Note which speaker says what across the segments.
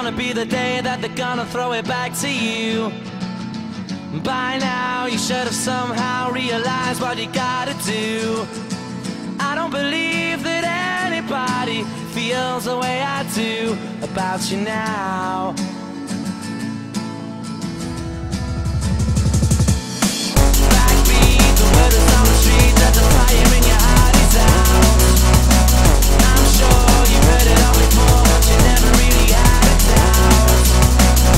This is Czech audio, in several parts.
Speaker 1: gonna be the day that they're gonna throw it back to you. By now you should have somehow realized what you gotta do. I don't believe that anybody feels the way I do about you now. Backbeat, the word is on the street that the fire in your heart is out. I'm sure you heard it all before, but you never really had a doubt.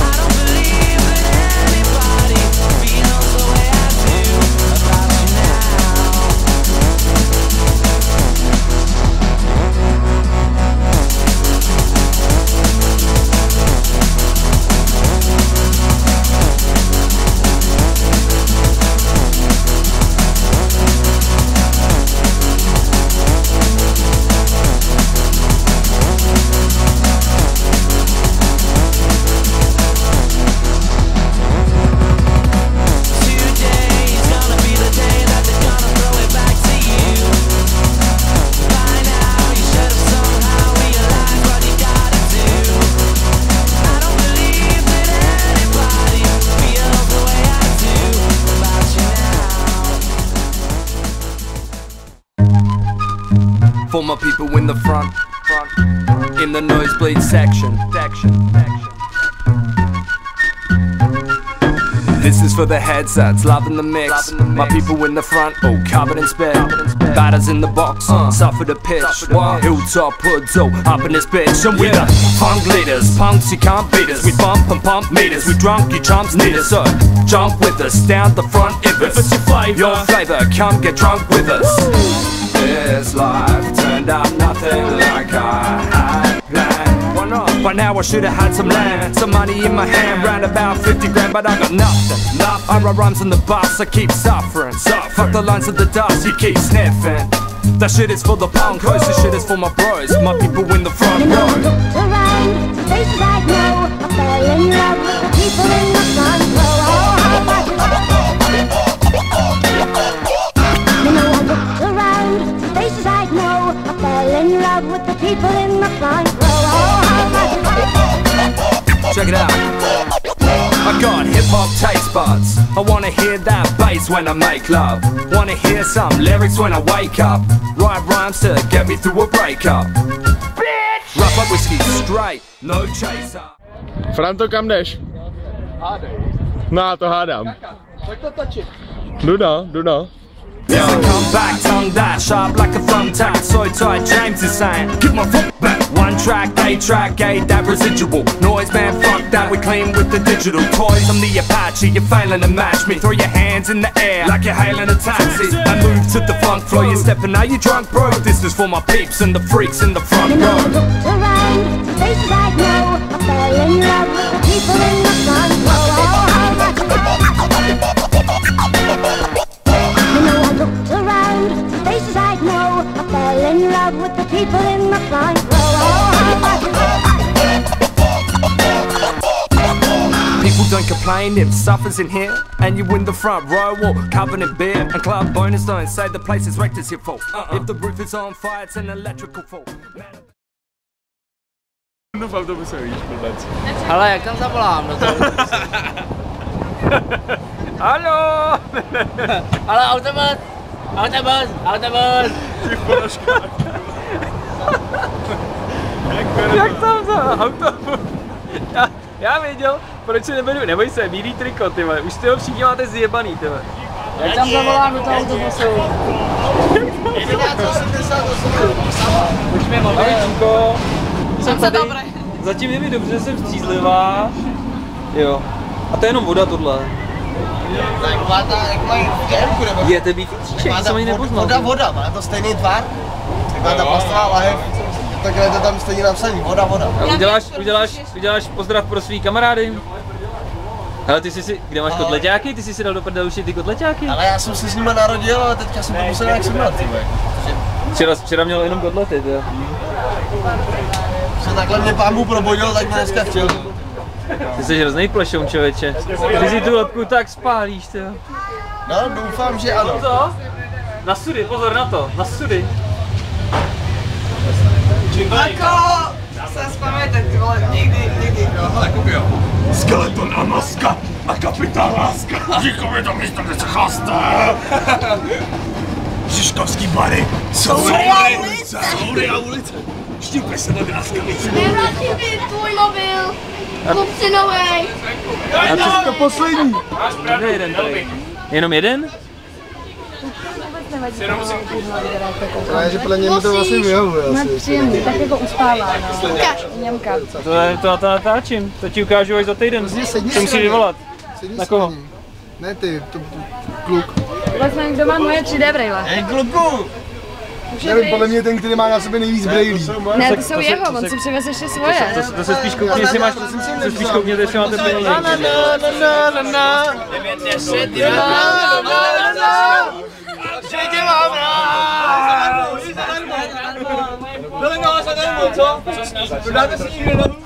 Speaker 1: I don't believe that anybody feels the way I do about you now.
Speaker 2: For my people in the front, in the nosebleed section. This is for the headsets, loving the mix. My people in the front, all covered in spit. Batters in the box, suffer the pitch. Hilltop hoods, all up in this bitch. And we the funk leaders, punks you can't beat us. We bump and pump meters, we drunk, you chumps need us. So jump with us, down the front if it's your flavor, come get drunk with us. This life turned out nothing like I had planned. Why not? By now I should have had some land, some money in my hand, round about 50 grand, but I got nothing. I write rhymes on the bus, I keep suffering. Fuck the lines of the dust, you keep sniffing. That shit is for the punkos, this shit is for my bros, my people in the front row.
Speaker 3: I looked around, the faces I know, I fell in love with the people in the front row. I looked around, the faces I know, I fell in love with the people in the front row.
Speaker 2: Check it out. I got hip-hop taste buds. I wanna hear that bass when I make love. Wanna hear some lyrics when I wake up. Write rhymes to get me through a breakup. Bitch! Rough up whiskey straight, no chaser.
Speaker 4: Franto, kam jdeš?
Speaker 5: Hádej.
Speaker 4: No já to hádám.
Speaker 5: Pojď to točit.
Speaker 4: Jdu no.
Speaker 2: Yes, I come back, tongue that sharp like a thumbtack. Soy tight, James is saying, give my foot back. One track, that residual noise, man, fuck that, we clean with the digital toys. I'm the Apache, you're failing to match me. Throw your hands in the air like you're hailing a taxi. I move to the funk floor, you're stepping, now you drunk, bro. This is for my peeps and the freaks in the front row.
Speaker 3: I looked around, the faces I know, I fell in love with the people in the front row. I looked around, the faces I know, I fell in love with the people in the front row.
Speaker 2: People don't complain if suffers in here, and you in the front row or covered in beer. And club bonus don't say the place is wrecked, it's your fault. If the roof is on fire, it's an electrical fault.
Speaker 4: No v autobuse, víš, blbec.
Speaker 5: Ale jak tam zavolám do toho?
Speaker 4: Haló!
Speaker 5: Ale autobus!
Speaker 4: Ty ponožka. Jak tam za autobus? Já věděl, proč se neberu, neboj se, bílý triko, ty vole, už jste ho všichni máte zjebaný, ty vole.
Speaker 5: Jak tam zavolám do toho autobusu?
Speaker 4: 1188.
Speaker 5: Počkej, mobil.
Speaker 4: Ahojčíko.
Speaker 5: Jsem tady.
Speaker 4: Zatím je mi dobře, jsem střízlivá. Jo. A to je jenom voda tohle.
Speaker 6: Jak mají děrku nebo?
Speaker 4: Je, to je býtý tříček, jsem ani nepoznal.
Speaker 6: Voda, má to stejný tvar. Taková ta plastová lahev. Takhle to tam stejně napsaný, voda.
Speaker 4: A uděláš pozdrav pro svý kamarády? Hele, ty jsi si, kde máš kotleťáky? Ty jsi si dal do prdele už ty kotleťáky?
Speaker 6: Ale já jsem se s nima narodil, ale teďka jsem to musel nějak sebrat,
Speaker 4: Včera měl jenom kotlety, jo.
Speaker 6: Se takhle mě pán Bůh probudil, tak mě dneska chtěl.
Speaker 4: Ty jsi hrozný plešoun, člověče. Ty si tu lepku tak spálíš, ty jo.
Speaker 6: No, doufám, že ano.
Speaker 4: Co? Na sudy, pozor na to, na sudy.
Speaker 6: Jako! se vzpamějte, ty vole, nikdy.
Speaker 7: Ale koukej, skeleton a maska a kapitán Láska. Říkám, je to místo, kde se chlaste. Žižkovský bary. Soury a ulice. Štípej se od nás, kapičku.
Speaker 3: Nevrátí mi tvůj mobil. Kup si novej.
Speaker 6: A co to poslední?
Speaker 4: Kde jeden tady? Jenom jeden?
Speaker 6: Ale že podle mě mi to vlastně vyhovuje asi.
Speaker 8: Příjemný, tak jako uspává, no. Němka.
Speaker 4: To natáčím, to ti ukážu až za týden. To musí vyvolat. Na koho?
Speaker 6: Ne ty, to kluk.
Speaker 8: Vlastně kdo má moje 3D brejle.
Speaker 6: Hej kluku! Nevím, podle mě ten, který má na sobě nejvíc brejlí.
Speaker 8: Ne, to jsou jeho, on si přivez ještě svoje.
Speaker 4: To se spíš koukni, jestli máš, se spíš koukněte, jestli máte peníze.
Speaker 6: Že tě mám rád! Byli nás zadarmo, co? To dáte si někde domů?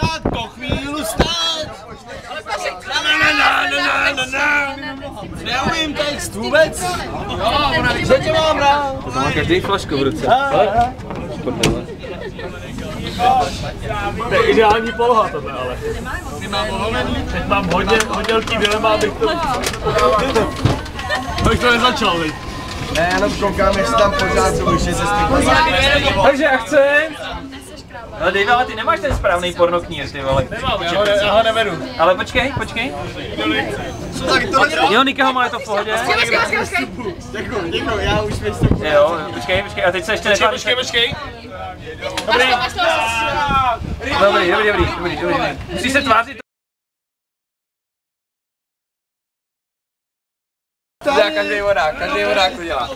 Speaker 6: Tak to chvíli stát! Neumím text vůbec! Že tě mám rád!
Speaker 4: To má každý flašku v ruce. To je ideální poloha tohle, ale. Teď mám hodně velký dilema, abych to... Abych to nezačal, viď?
Speaker 6: Ne, jenom koukám, jestli tam pořád jsou už se
Speaker 4: Takže akce. Ale Dave, ale ty nemáš ten správný pornoknír, ty vole.
Speaker 6: Nemám, já ho nevedu.
Speaker 4: Ale počkej. Jo, Nika má, je to v pohodě.
Speaker 6: Děkuji, já už myslím.
Speaker 4: Jo, počkej, a teď se ještě netváří. Počkej. Dobrý. Musíš se tvářit.
Speaker 6: Každý vodák to dělá.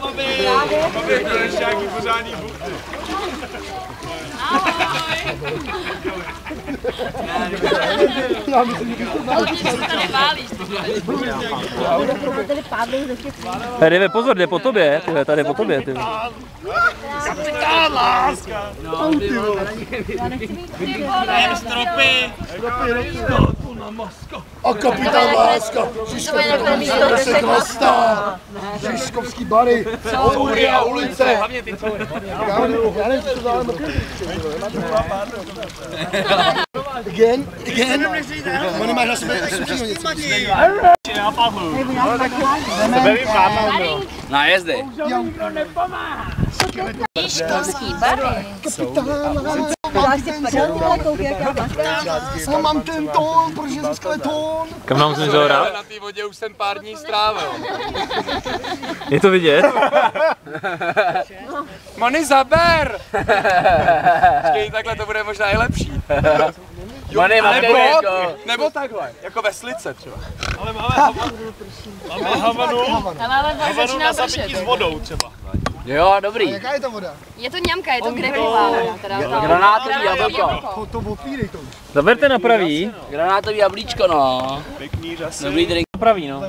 Speaker 4: Tady pozor, jde po tobě, tady po tobě, ty.
Speaker 6: Kapitán Láska! Stropy! A kapitán Láska! Žižkovský se chlastá! Žižkovský bary! Soury a ulice! Já nevím, co to dále do Again? On nemáš na sebe něco.
Speaker 5: Nájezdy.
Speaker 8: Žižkovský bary.
Speaker 6: Já mám ten tón, protože jsem skeleton.
Speaker 4: Kam nám jsem hrát?
Speaker 7: Na té vodě už jsem pár dní strávil.
Speaker 4: Je to vidět?
Speaker 7: Mony, zaber! Počkej, takhle to bude možná i lepší.
Speaker 5: Many,
Speaker 7: Nebo takhle, jako ve slice třeba.
Speaker 8: Ale začíná pršet.
Speaker 7: S vodou třeba.
Speaker 5: Jo, dobrý.
Speaker 6: Jaká je ta voda?
Speaker 8: Je to němka, je to grevilová voda.
Speaker 5: Granátový jablko.
Speaker 6: To otvírej to už.
Speaker 4: Zaberte na pravý.
Speaker 5: Granátový jablíčko, no. Dobrý drink.
Speaker 4: Na pravý, no.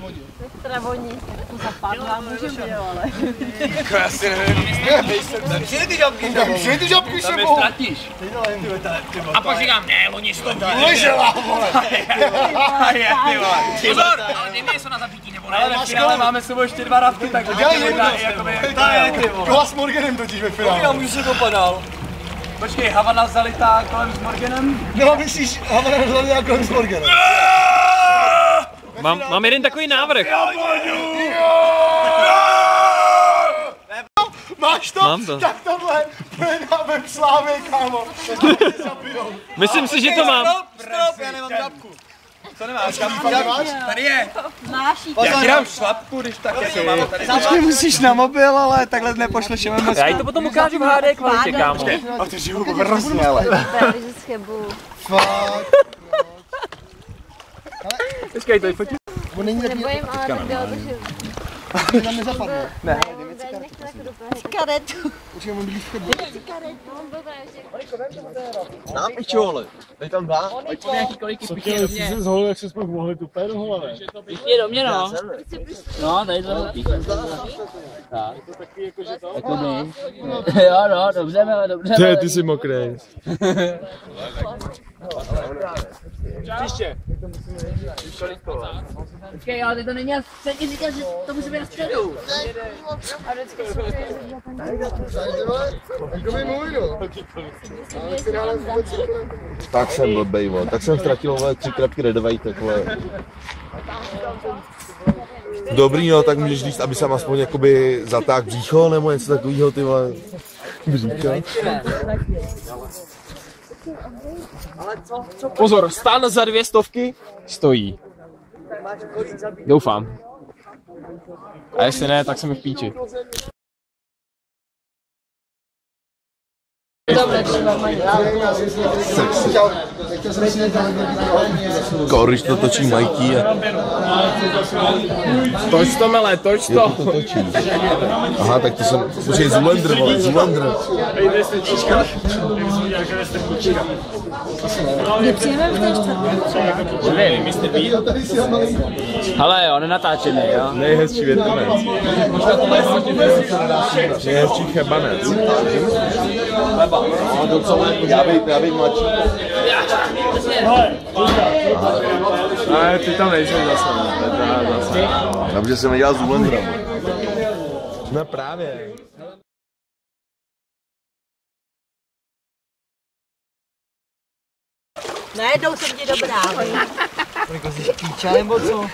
Speaker 8: Travoní. To zapadla, může být, ale.
Speaker 7: Jako já si nevím,
Speaker 6: Přijde ty žabky sebou.
Speaker 5: Ztratíš.
Speaker 7: A pak říkám, ne, oni jsou to
Speaker 6: Ležela, vole.
Speaker 7: Pozor, ale dejme něco na zapítí, nebo ne? Ale ve finále máme s sebou ještě 2 rafty, tak
Speaker 6: Kola s Morganem totiž ve finále.
Speaker 7: já už se to padal. Počkej, Havana zalitá kolem s Morganem?
Speaker 6: No, myslíš, Havana zalitá kolem s Morganem.
Speaker 4: Mám jeden takový návrh.
Speaker 6: Máš to?
Speaker 4: Mám to.
Speaker 6: Tak tohle projednáme v Slávě, kámo.
Speaker 4: Myslím si, že to mám.
Speaker 7: Stop, já nemám žabku. Co nemáš? Tady je.
Speaker 8: Máš jí.
Speaker 7: Já ti dám šlapku, když tak je.
Speaker 6: Počkej, musíš na mobil, ale takhle nepošleš MMS.
Speaker 4: Já jí to potom ukážu v HD kvalitě, kámo.
Speaker 6: A ty žiju hrozně, ale. Fakt.
Speaker 4: Počkej, to je fotí.
Speaker 6: On není takový...
Speaker 8: Nebojím, ale tak bylo to, že...
Speaker 6: Tam nezapadne. Ne.
Speaker 8: Cigaretu.
Speaker 6: Už je on blíž v chodbě.
Speaker 7: Nám piču, vole. Teď tam dá.
Speaker 5: Nějaký koliky pichně do mě.
Speaker 6: zholil, jak se jsme mohli tu pér do hlavy.
Speaker 5: Pichně do mě, no. No, tady to pichně. Tak. Jako my. Jo, no, dobře, dobře.
Speaker 6: Ty jsi mokrý.
Speaker 4: Příště.
Speaker 5: Počkej, ale ty to není, jsem ti říkal, že to musí být na středu.
Speaker 9: Tak jsem blbej, tak jsem ztratil 3 krapky Red White, takové. Dobrý, no, tak můžeš říct, aby jsem aspoň jakoby zatáhl břícho, nebo něco takového, ty vole. Břícho.
Speaker 4: Pozor, stan za 200 stojí. Doufám. A jestli ne, tak jsem v píči.
Speaker 9: Sexy. Když to točí Mikey a...
Speaker 4: Toč to, Mele, toč to.
Speaker 9: To točí. Aha, tak to jsem... Počkej, Zoolander, vole, Zoolander.
Speaker 8: Kdy přijeme v té
Speaker 5: Hele jo, nenatáčíme, jo?
Speaker 9: Nejhezčí větrnec. Nejhezčí chebanec. Já bych mladší.
Speaker 4: Ale ty tam nejsou zase.
Speaker 9: Já protože jsem nedělal Zoolandera. No právě.
Speaker 8: Najednou jsem ti dobrá.
Speaker 10: Koliko jsi píča nebo co?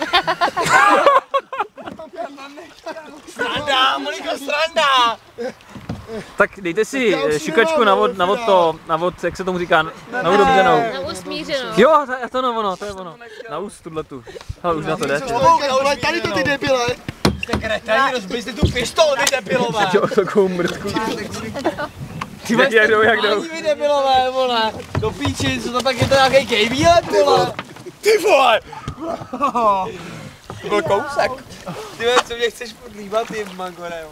Speaker 10: Sranda, Monika, sranda!
Speaker 4: Tak dejte si šukačku na vod, jak se tomu říká, na udobřenou.
Speaker 8: Na usmířenou.
Speaker 4: Jo, to je ono, to je ono. Na úst tuhletu. Hele, už na to jde.
Speaker 10: Tady to ty debile! Jste kreténi, rozbili jste tu pistoli, vy debilové!
Speaker 4: Jo, takovou mrtku. Jak jdou?
Speaker 10: Vy debilové, vole! Do píči, co to pak je to nějaký kejvílet, vole! Ty vole! To byl kousek. Ty vole, co mě chceš podlíbat, ty magore, jo?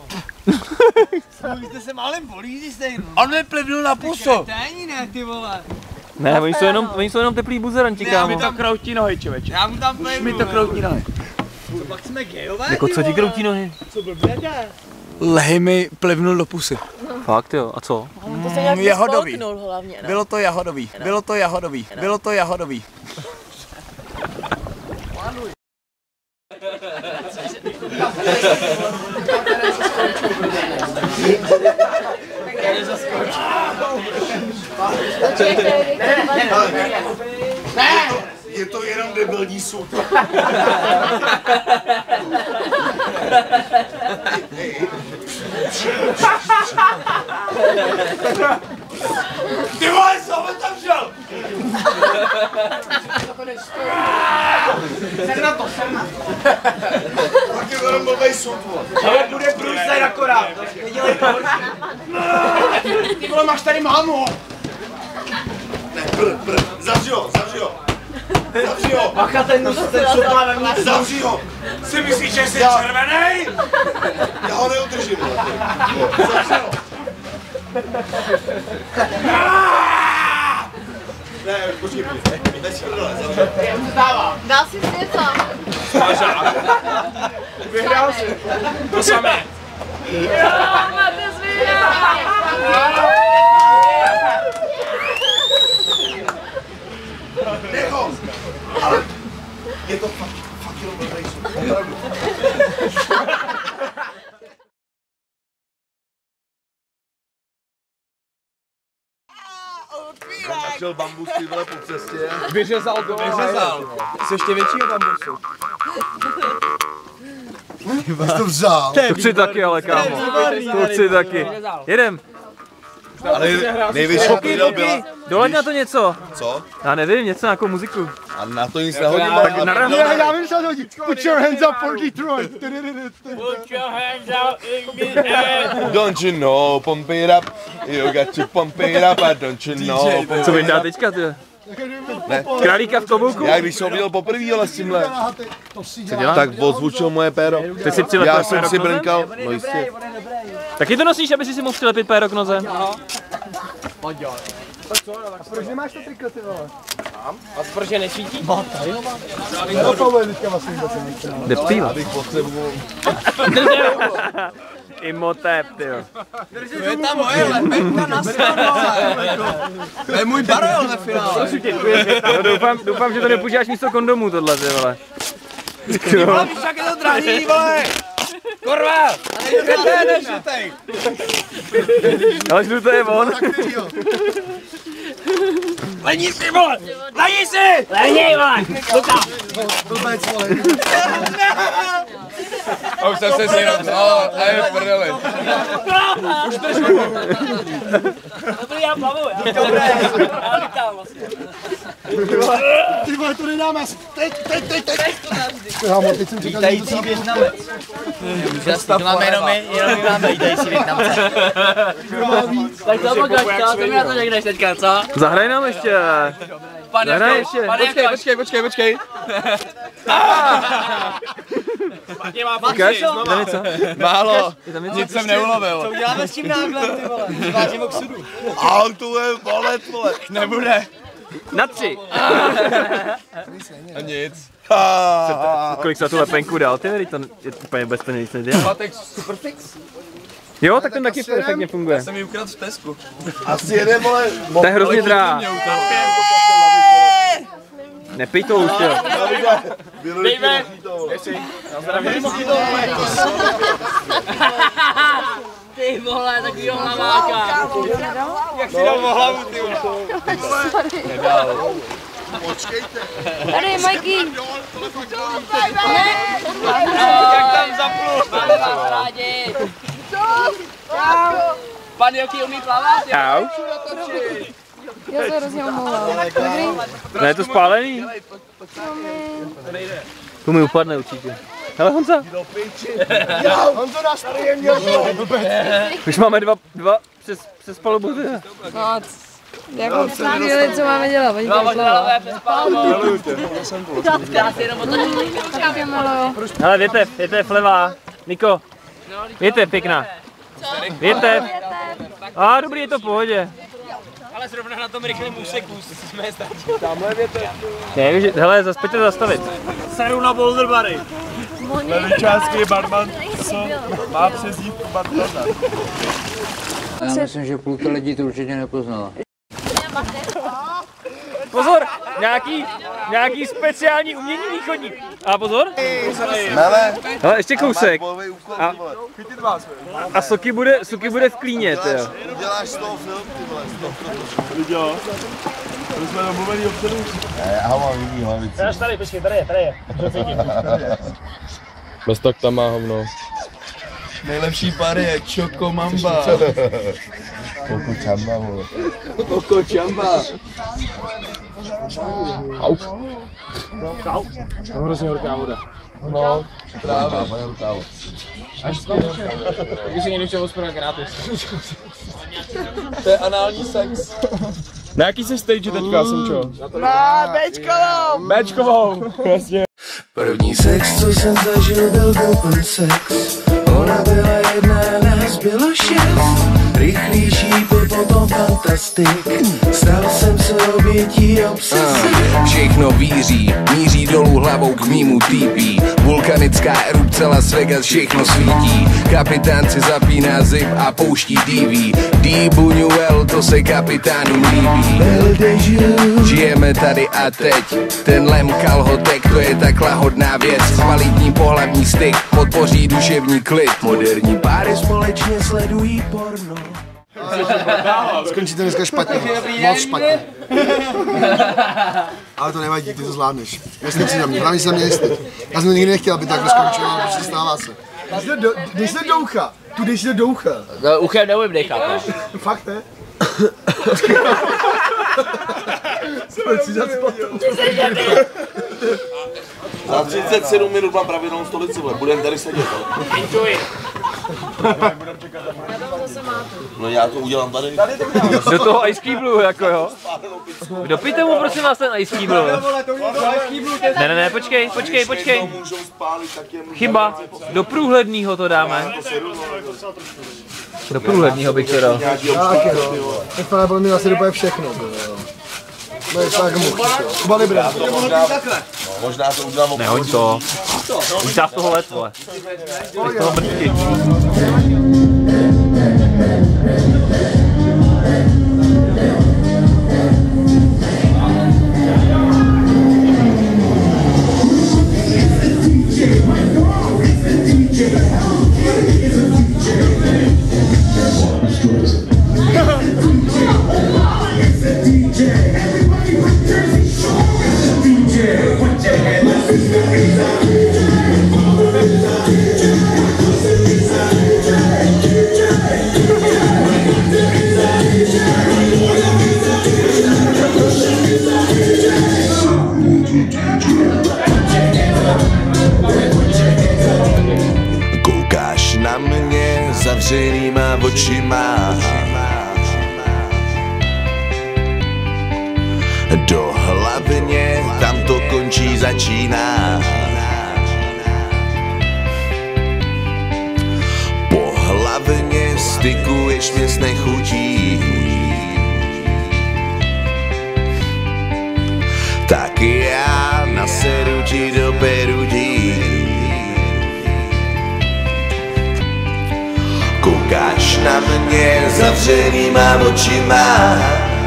Speaker 10: Vy jste se málem polízí stejno. On mě plivnul na pusu. Kreténi, ne, ty vole.
Speaker 4: Ne, oni jsou jenom teplý buzeranti, kámo.
Speaker 10: Mi to kroutí nohy, člověče. Já mu tam plivnu. Mi to kroutí nohy. To pak jsme gejové,
Speaker 4: jako co ti kroutí nohy?
Speaker 10: Co blběte? Lehej mi plivnul do pusy.
Speaker 4: Fakt jo, a co?
Speaker 8: To se nějak
Speaker 10: jahodový.
Speaker 8: Hlavně, no.
Speaker 10: Bylo to jahodový. Bylo to jahodový. Bylo to jahodový.
Speaker 7: Ne! Je to jenom debilní sud. Ty vole, co on tam šel?
Speaker 10: Ser na to.
Speaker 7: Tak je jenom blbej sud, vole.
Speaker 10: Ale bude brusler akorát. Nedělej to horší. Ty vole, máš tady mámu.
Speaker 7: Ne, zavři ho. Zavři ho.
Speaker 10: Bacha, ten sud má ve mně.
Speaker 7: Zavři ho. Si myslíš, že jsi červenej? Já ho neudržím. Zavři ho. Ne, počkej, zavři ho.
Speaker 8: Dal jsi si něco?
Speaker 10: Vyhrál jsi.
Speaker 4: To samé.
Speaker 8: Jo, máte zvířat!
Speaker 7: Necho! Ale je to fakt jenom blbej sud.
Speaker 9: Našel bambus ty vole po cestě.
Speaker 4: Vyřezal to.
Speaker 10: Jsi ještě většího bambusu.
Speaker 6: Jsi to vzal.
Speaker 4: To chci taky, ale kámo. To chci taky. Jedem.
Speaker 9: Ale největší prdel byla...
Speaker 4: Doleď na to něco.
Speaker 9: Co?
Speaker 4: Já nevím, něco, nějakou muziku.
Speaker 9: A na to nic nehodím.
Speaker 6: Já vím, co to hodí. Put your hands up for Detroit.
Speaker 10: Put your hands out in the air.
Speaker 9: Don't you know, pump it up. You got to pump it up, and don't you know.
Speaker 4: Co vydá teďka, ty?
Speaker 9: Ne.
Speaker 4: Králíka v klobouku?
Speaker 9: Já když jsem viděl poprvé, ale s tímhle,
Speaker 4: dělá?
Speaker 9: tak odzvučil moje péro.
Speaker 4: Ty si přilepil
Speaker 9: Já jsem
Speaker 4: péro
Speaker 9: si
Speaker 4: k noze?
Speaker 9: brnkal, no jistě.
Speaker 4: Taky to nosíš, aby si mohl přilepit péro k noze?
Speaker 6: Proč nemáš to triko, ty vole?
Speaker 4: A proč je nesvítí?
Speaker 6: Já to bude teďka vlastně vůbec nechtěl.
Speaker 4: Jde ptýla.
Speaker 9: Abych potřeboval.
Speaker 4: Imhotep, tyjo.
Speaker 10: To je ta moje lepenka na stanu. To je můj barel ve finále.
Speaker 4: No, doufám, že to nepoužíváš místo kondomů tohle, ty vole.
Speaker 10: Ty vole, víš, jak je to drahý, vole. Kurva! Nešutej!
Speaker 4: Ale žlutý je on.
Speaker 10: Lení si, vole! Lení si!
Speaker 5: Lení, vole! Luka!
Speaker 6: Blbec, vole.
Speaker 10: A už jsem se sjednal, a je v prdeli.
Speaker 5: Už to šlo. Dobrý, já plavu, já. Dobré. Já lítám vlastně.
Speaker 6: Ty vole, to nedáme asi. Teď.
Speaker 10: Vítající Větnamec. To máme jenom my máme vítající Větnamce.
Speaker 5: Tak to pokračka, to mi na to řekneš teďka, co?
Speaker 4: Zahraj nám ještě.
Speaker 5: Zahraj ještě.
Speaker 10: Počkej.
Speaker 4: Ukaž,
Speaker 10: Málo, nic jsem neulovil.
Speaker 5: Co uděláme s tím náklem, ty vole? Zvážím ho k sudu.
Speaker 10: Auto je balet, vole. Nebude.
Speaker 4: Na 3.
Speaker 10: A nic.
Speaker 4: Kolik se na tu lepenku dal, ty to je úplně bez peněz nic nedělá.
Speaker 10: Patek Superfix?
Speaker 4: Jo, tak ten taky perfektně funguje.
Speaker 10: Já jsem ji ukradl v Tesku.
Speaker 9: Asi jeden, vole.
Speaker 4: To je hrozně drahá. Nepij to už, jo.
Speaker 5: Dejme. Ty vole, takovýho hlaváka.
Speaker 10: Jak si dal o hlavu, ty vole? Nedal.
Speaker 9: Počkejte.
Speaker 3: Tady, Majky.
Speaker 10: Jak tam zaplu?
Speaker 5: Máme vás rádi. Pan Joky umí plavat?
Speaker 4: Au.
Speaker 3: Já se hrozně omlouvám.
Speaker 4: Ne, je to spálený. To mi upadne určitě. Hele, Honza.
Speaker 6: Honzo nás tady měl.
Speaker 4: Už máme dva přes palubu.
Speaker 3: No, jako chvíli, co máme dělat, oni to
Speaker 5: Možná přes palubu. Já si jenom otočím.
Speaker 4: Hele, větev levá. Niko, větev pěkná. Větev. A dobrý, je to v pohodě.
Speaker 5: Ale zrovna na tom rychlém úseku jsme ztratili.
Speaker 4: Tamhle větev. Hele, pojďte zastavit.
Speaker 5: Seru na boulderbary.
Speaker 10: Levičářský barman, co má přezdívku Bartlaza.
Speaker 11: Já myslím, že půlka lidí to určitě nepoznala.
Speaker 4: Pozor, nějaký speciální umění východní. A pozor. Hele, ještě kousek. A Soky bude v klíně, tyjo.
Speaker 9: Uděláš z toho film, ty vole, z toho filmu.
Speaker 10: Viděl? To jsme domluvený občanů.
Speaker 9: Já ho mám jiný hlavici.
Speaker 5: Tady, počkej, tady je.
Speaker 10: Bez tak tam má hovno. Nejlepší pár je Choco Mamba.
Speaker 9: Koko Chamba, vole.
Speaker 10: Koko Chamba. Au.
Speaker 5: Au.
Speaker 10: To hrozně horká voda. No, právě. Až skončil. Takže si někdo chtěl hospodat gratis. To je anální sex. Na jaký se stage teďka, Simčo?
Speaker 5: Na Bčkovou!
Speaker 10: Bčkovou, jasně.
Speaker 1: První sex, co jsem zažil, byl open sex. Ona byla jedna, nás bylo 6. Rychlý šípy, potom fantastik. Stal jsem se obětí obsesí. Všechno víří, míří dolů hlavou k mýmu týpí. Vulkanická erupce Las Vegas, všechno svítí. Kapitán si zapíná zip a pouští DV. D. Buñuel, to se kapitánům líbí. Žijeme tady a teď. Ten lem kalhotek, to je tak lahodná věc. Kvalitní pohlavní styk podpoří duševní klid. Moderní páry společně sledují porno.
Speaker 6: Skončíte dneska špatně, moc špatně. Ale to nevadí, ty to zvládneš. Myslím si na mě, hlavně se na mě jistý. Já jsem to nikdy nechtěl, aby takhle skončilo, protože stává se. Dej se do ucha, tu dej se do ucha.
Speaker 5: No, uchem neumím dechat.
Speaker 6: Fakt ne?
Speaker 9: Za 37 minut mám pravidelnou stolici, vole. Budem tady sedět, ale.
Speaker 5: Enjoy.
Speaker 9: No já to udělám tady.
Speaker 4: Do toho Ice Cube, jako jo. Dopijte mu prosím vás ten Ice Cube. Ne, počkej. Chyba. Do průhledného to dáme. Do průhledného bych to dal.
Speaker 6: Tak jo. Tak pane, podle mě asi dopaje všechno. No je tak much. Kuba Libra.
Speaker 9: Možná to udělám opravdu.
Speaker 4: Nehoď to. Už dá z toho let, vole. Z toho mrtky.
Speaker 12: zavřenýma očima. Do hlavně tam to končí, začíná. Po hlavně stykuješ mě s nechutí. Tak já naseru ti do perutí. Koukáš na mě zavřenýma očima.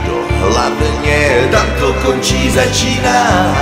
Speaker 12: Do hlavně tam to končí, začíná.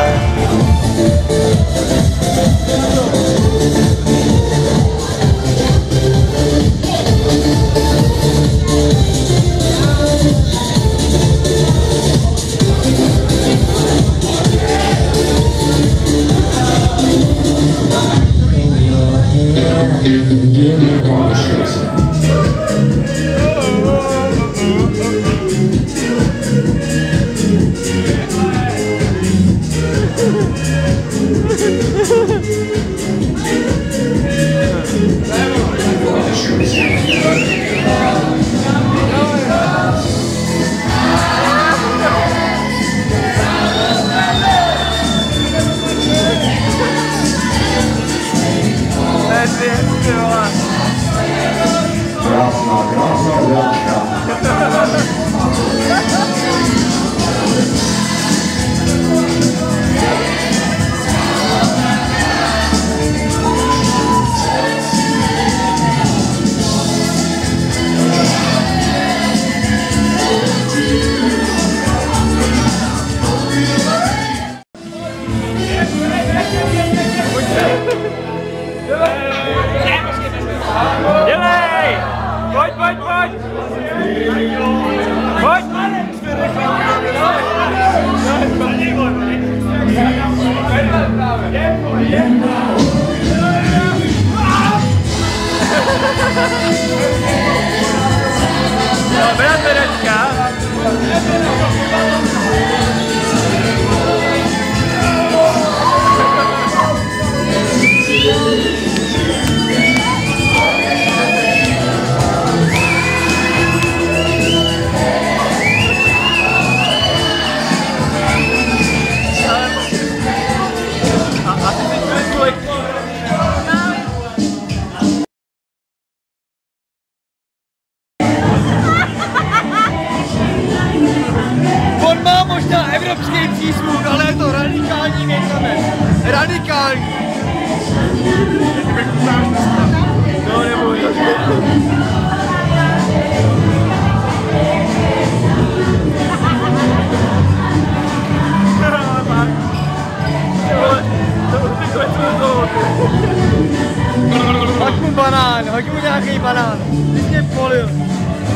Speaker 10: Hoď mu nějaký banán. Ty jsi mě polil.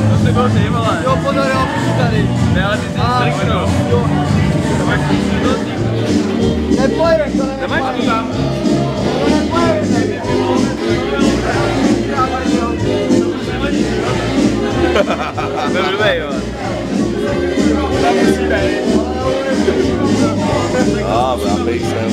Speaker 10: To jsi byl ty, vole. Jo, pozor, jo, půjdu tady. Ne, ale ty jsi striknul. Jo. Nepojevek, to nevím. Nemáš tu tam? To nepojevek. To je blbej, jo.
Speaker 12: Blbej jsem,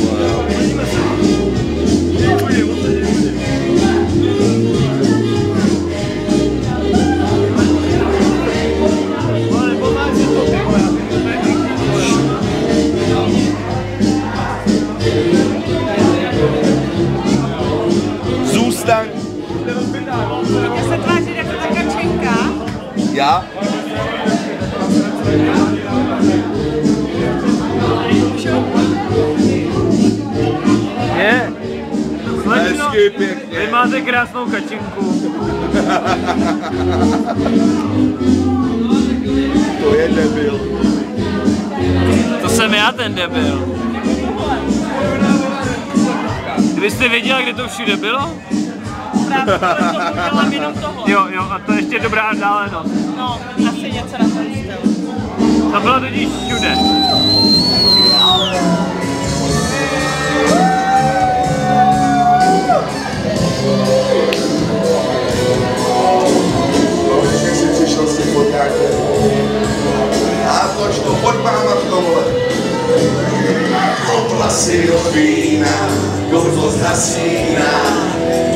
Speaker 12: Zůstaň.
Speaker 8: Já se tváří jako ta kačenka.
Speaker 12: Já?
Speaker 4: Je. Slečno,
Speaker 12: hezky, pěkně.
Speaker 4: vy máte krásnou kačinku.
Speaker 12: To je debil.
Speaker 4: To jsem já ten debil. Kdybyste věděla, kde to všude bylo?
Speaker 8: Právě, ale to udělám jenom tohle.
Speaker 4: Jo, a to ještě dobrá vzdálenost.
Speaker 8: No, asi něco na ten styl.
Speaker 4: To bylo totiž všude.
Speaker 12: Přišel si pod nějaké. A toč to pod máma v tomhle. Oblasy od vína, gordo z hasína,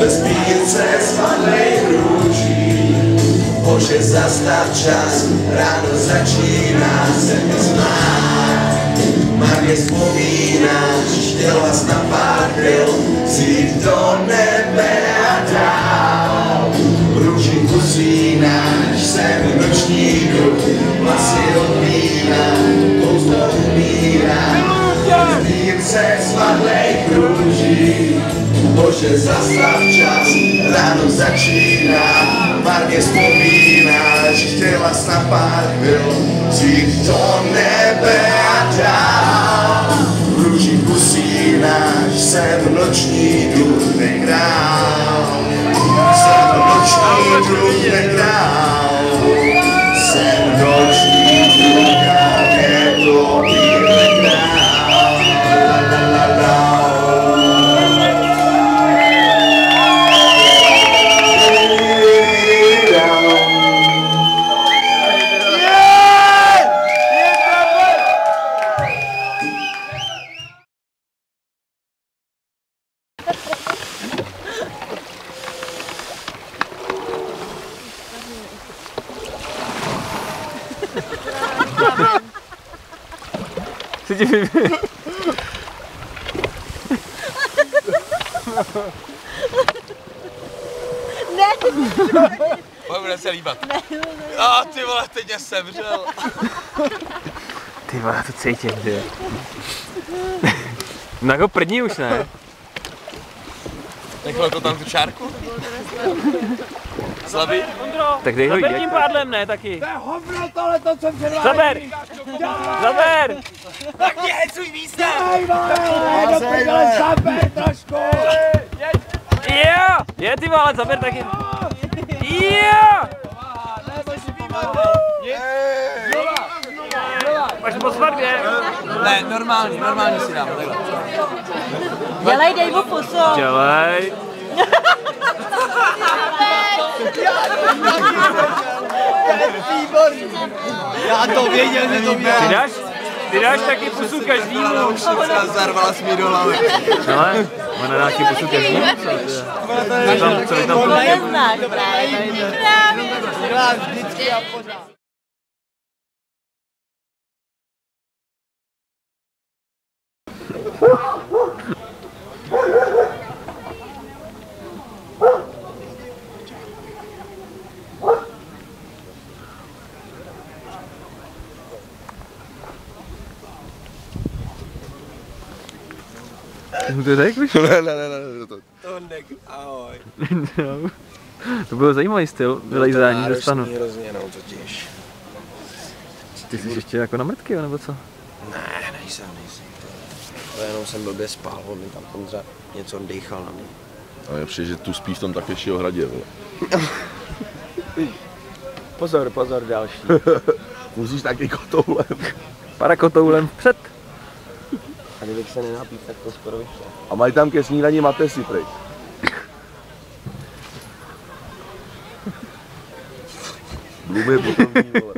Speaker 12: bez píce spadlej růží. Bože, zastav čas, ráno začíná se mi smát. Marně vzpomínáš, chtěl vás na pár chvil, jít do nebe a dál. Růži usínáš, jsem noční druh, vlasy odmínám, kouzlo umírám. Zdím se spadlej růží, Bože, zastav čas, ráno začíná. Marně vzpomínáš, chtěla jsi na pár chvil, jít do nebe a dál. Růží usínáš, jsem noční druh, nekrál. Jsem noční druh, nekrál. Jsem noční druh, jak je to být nekrál.
Speaker 4: Co ti vyběh?
Speaker 8: Ne!
Speaker 10: Bude se líbat. Ty vole, teď mě sevřel.
Speaker 4: Ty vole, já to cítím, ty. No jako první už ne.
Speaker 10: Nechal to tam tu čárku? Slabý?
Speaker 4: Tak dej ho jí. Tím pádlem ne, taky.
Speaker 6: To je hovno tohle, to jsem předváděl.
Speaker 4: Zaber! Zaber!
Speaker 10: Tak mě hecuj místa!
Speaker 6: Daj, vole, do prdele, zaber trošku!
Speaker 4: Jo! Je, ty vole, zaber taky. Jo! Máš moc tvrdě.
Speaker 10: Ne, normální si dám.
Speaker 8: Dělej, dej mu pusu.
Speaker 4: Dělej.
Speaker 10: Já to věděl, že to věděl.
Speaker 4: Ty dáš taky pusu každýmu.
Speaker 10: Zarvala jsi mi do hlavy.
Speaker 4: Ale, ona dá taky pusu každýmu. Co vy tam to
Speaker 8: neznáš právě.
Speaker 10: Vždycky a pořád.
Speaker 4: Mu to řekl?
Speaker 9: Ne.
Speaker 10: Tonek, ahoj.
Speaker 4: No. To byl zajímavý styl vylejzání ze stanu.
Speaker 10: Hrozně, no, totiž.
Speaker 4: Ty jsi ještě jako na mrtky, nebo co?
Speaker 10: Ne, nejsem. To jenom jsem blbě spál, on mi tam Ondra něco dýchal na mě.
Speaker 9: Ale je přijde, že tu spí v tom Takešího hradě, vole.
Speaker 10: Pozor, další.
Speaker 9: Musíš taky kotoulem.
Speaker 4: Parakotoulem vpřed.
Speaker 10: A kdybych se nenapít, tak to skoro vyšlo.
Speaker 9: A mají tam ke snídani matesy, prej. Blumy potom ví, vole.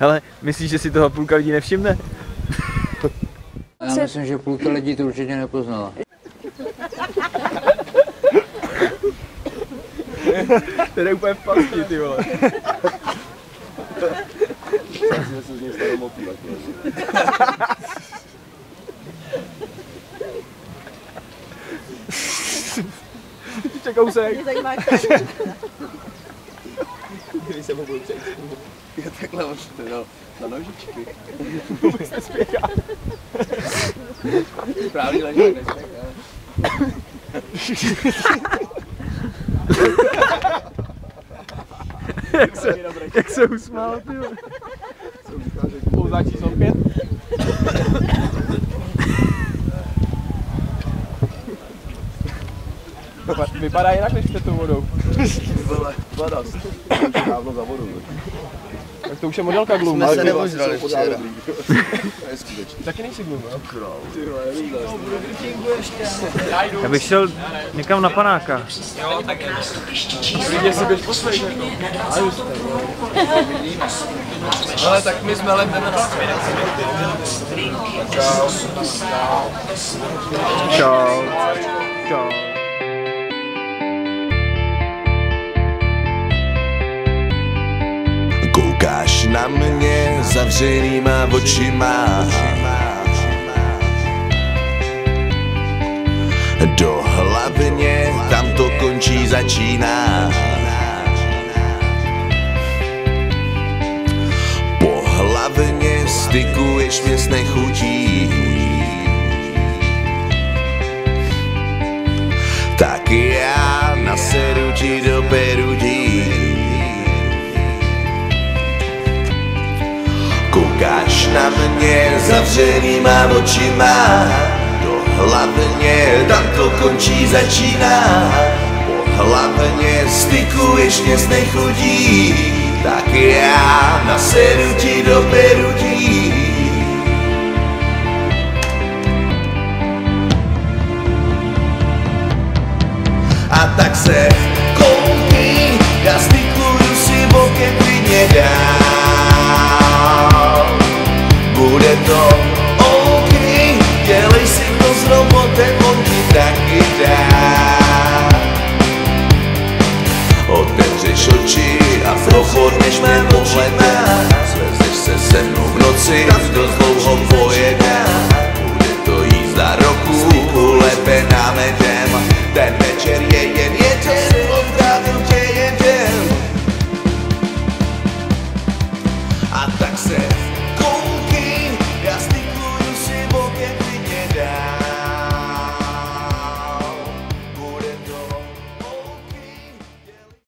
Speaker 4: Hele, myslíš, že si toho půlka lidí nevšimne?
Speaker 11: Já myslím, že půlka lidí to určitě nepoznala.
Speaker 4: To je úplně v pasti, ty vole.
Speaker 9: Asi se z něj staromotí taky.
Speaker 4: Ještě kousek.
Speaker 8: Mě zajímá,
Speaker 10: Když se mu budu přijít. Je takhle on to dal na nožičky.
Speaker 4: Vůbec nespěchá.
Speaker 10: Právě leží, nespěchá.
Speaker 4: Jak se usmál, ty vole. Pouzá číslo 5. Vypadá jinak než před tou vodou.
Speaker 9: Voda, dávno za vodu.
Speaker 4: Tak to už je modelka Gloom.
Speaker 10: Jsme se neožrali včera.
Speaker 4: Taky nejsi Gloom, jo? Já bych šel někam na panáka.
Speaker 10: Jo, tak je.
Speaker 4: Lidi si běž poslej,
Speaker 10: Ale tak my jsme jdeme na směrnici.
Speaker 4: Čau. Čau.
Speaker 12: Koukáš na mě zavřenýma očima, do hlavně tam to končí, začíná. Po hlavně stykuješ mě s nechutí, tak já nasedu ti do perutí. Koukáš na mě zavřenýma očima, do hlavně tam to končí, začíná. Po hlavně stykuješ mě s nechutí, tak já nasedu ti do perutí. A tak se koukni, já stykuju si bokem klidně dál. Bude to OK, dělej si to s robotem, on ti taky dá. Otevřeš oči a prochodneš mé pohleda, svezeš se mnou v noci, dost dlouho pojedná. Bude to jízda roku, ulepená medem, ten